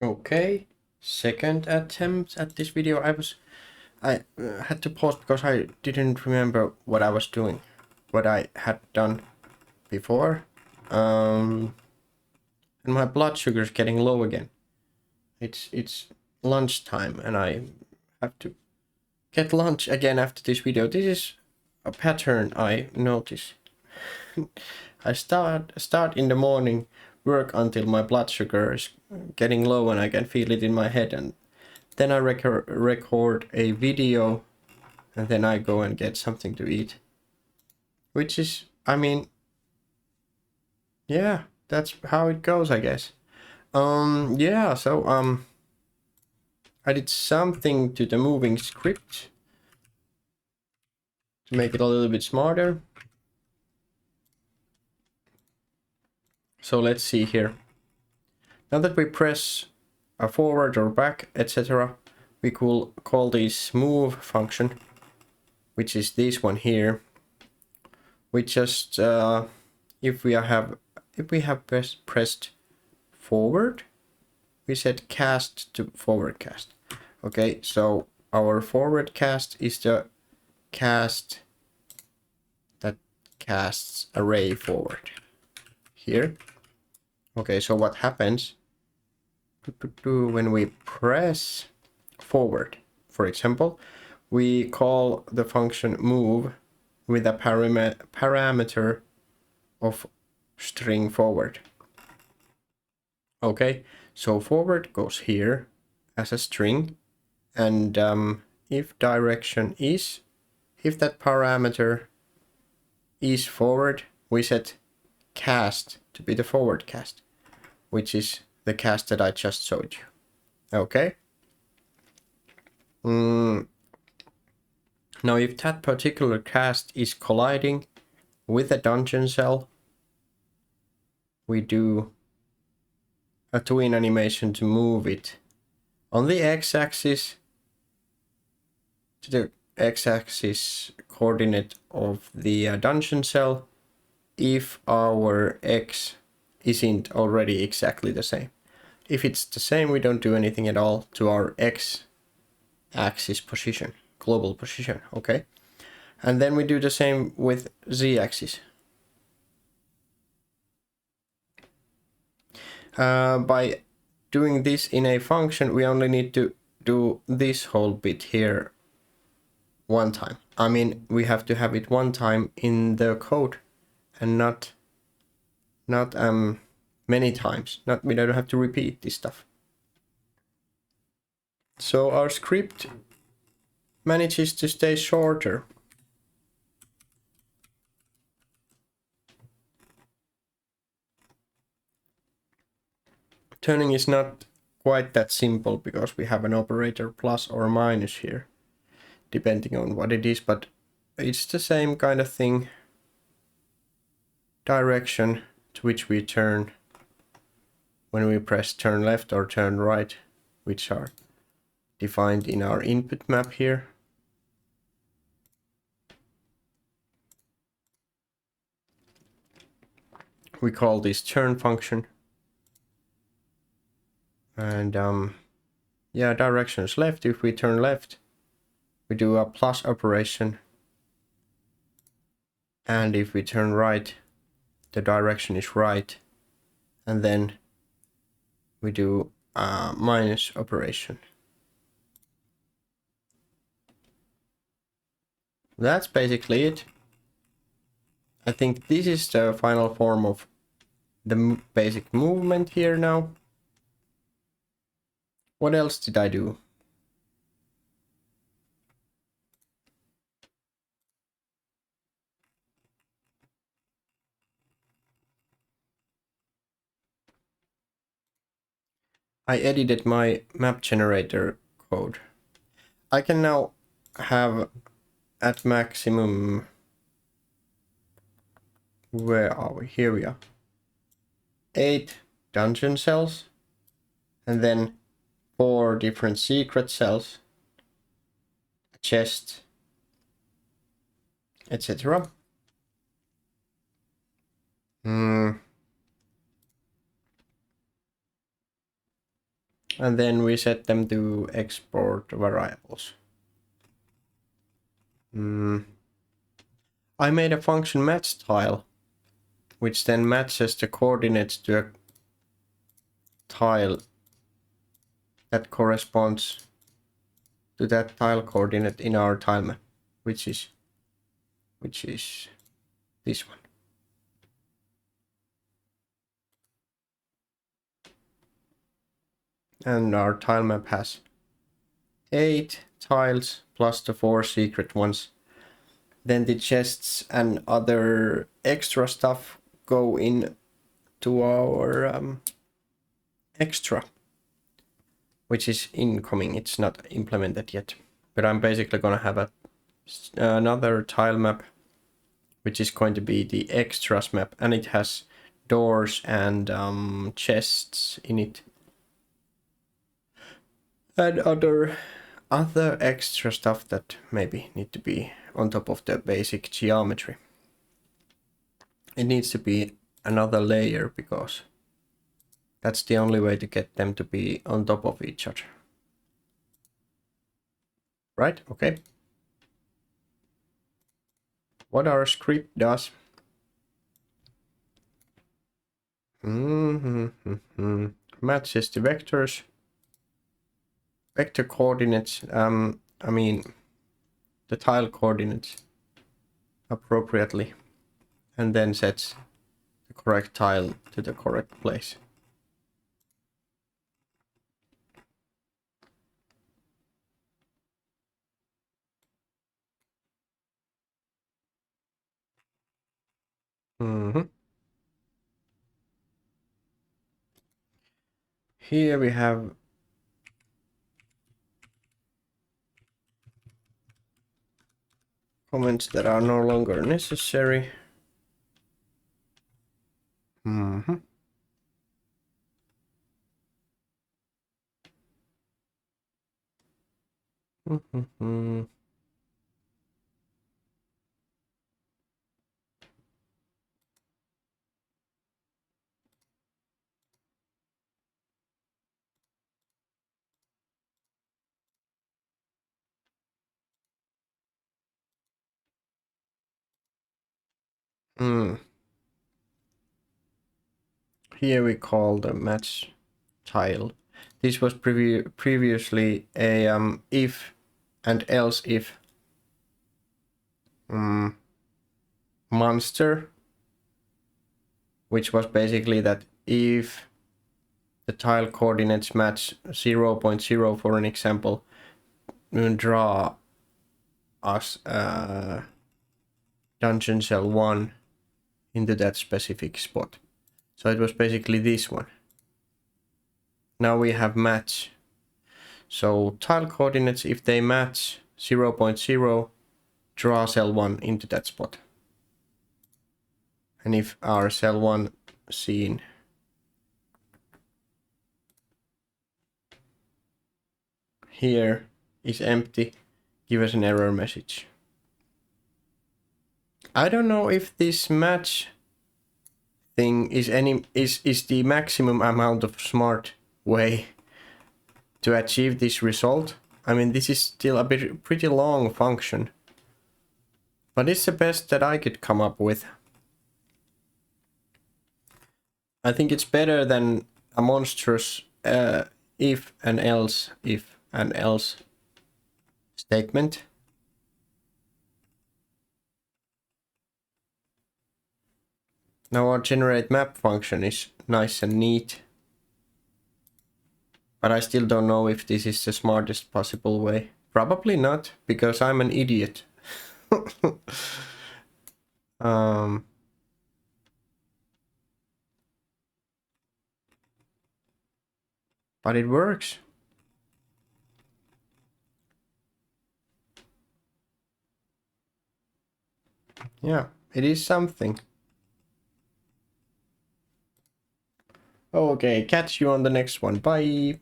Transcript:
Okay, second attempt at this video. I had to pause because I didn't remember what I was doing, what I had done before. And my blood sugar is getting low again. It's lunchtime and I have to get lunch again after this video. This is a pattern I notice. I start in the morning, work until my blood sugar is getting low and I can feel it in my head, and then I record a video, and then I go and get something to eat. Which is, I mean, yeah, that's how it goes, I guess. Yeah, so, I did something to the moving script to make it a little bit smarter. So let's see here. Now that we press a forward or back, etc., we could call this move function, which is this one here. We just if we have pressed forward, we set cast to forward cast. Okay, so our forward cast is the cast that casts array forward here. Okay, so what happens when we press forward, for example, we call the function move with a parameter of string forward. Okay, so forward goes here as a string, and if direction is, if that parameter is forward, we set cast to be the forward cast, which is the cast that I just showed you. Okay. Now, if that particular cast is colliding with a dungeon cell, we do a tween animation to move it on the x-axis to the x-axis coordinate of the dungeon cell if our x isn't already exactly the same. If it's the same, we don't do anything at all to our x-axis position, global position, okay? And then we do the same with z-axis. By doing this in a function, we only need to do this whole bit here one time. I mean, we have to have it one time in the code and not many times. We don't have to repeat this stuff. So our script manages to stay shorter. Turning is not quite that simple because we have an operator plus or minus here, depending on what it is, but it's the same kind of thing. Direction to which we turn when we press turn left or turn right, which are defined in our input map here. We call this turn function. And yeah, direction is left. If we turn left, we do a plus operation. And if we turn right, the direction is right. And then we do a minus operation. That's basically it. I think this is the final form of the basic movement here now. What else did I do? I edited my map generator code. I can now have at maximum, where are we? Here we are. 8 dungeon cells, and then 4 different secret cells, a chest, etc. And then we set them to export variables. I made a function match tile, which then matches the coordinates to a tile that corresponds to that tile coordinate in our tile map, which is this one. And our tile map has 8 tiles plus the 4 secret ones. Then the chests and other extra stuff go in to our extra, which is incoming. It's not implemented yet, but I'm basically gonna have another tile map, which is going to be the extras map, and it has doors and chests in it, and other extra stuff that maybe need to be on top of the basic geometry. It needs to be another layer because that's the only way to get them to be on top of each other. Right? Okay. What our script does. Matches the vectors. Vector coordinates, I mean the tile coordinates appropriately, and then sets the correct tile to the correct place. Here we have comments that are no longer necessary. Here we call the match tile. This was previously a if and else if monster, which was basically that if the tile coordinates match 0.0 for an example, draw us dungeon cell 1 into that specific spot. So it was basically this one. Now we have match. So tile coordinates, if they match 0.0, draw cell 1 into that spot. And if our cell 1 scene here is empty, give us an error message. I don't know if this match thing is the maximum amount of smart way to achieve this result. I mean, this is still a pretty long function, but it's the best that I could come up with. I think it's better than a monstrous if and else statement. Now our generate map function is nice and neat, but I still don't know if this is the smartest possible way. Probably not, because I'm an idiot. But it works. Yeah, it is something. Okay, catch you on the next one. Bye.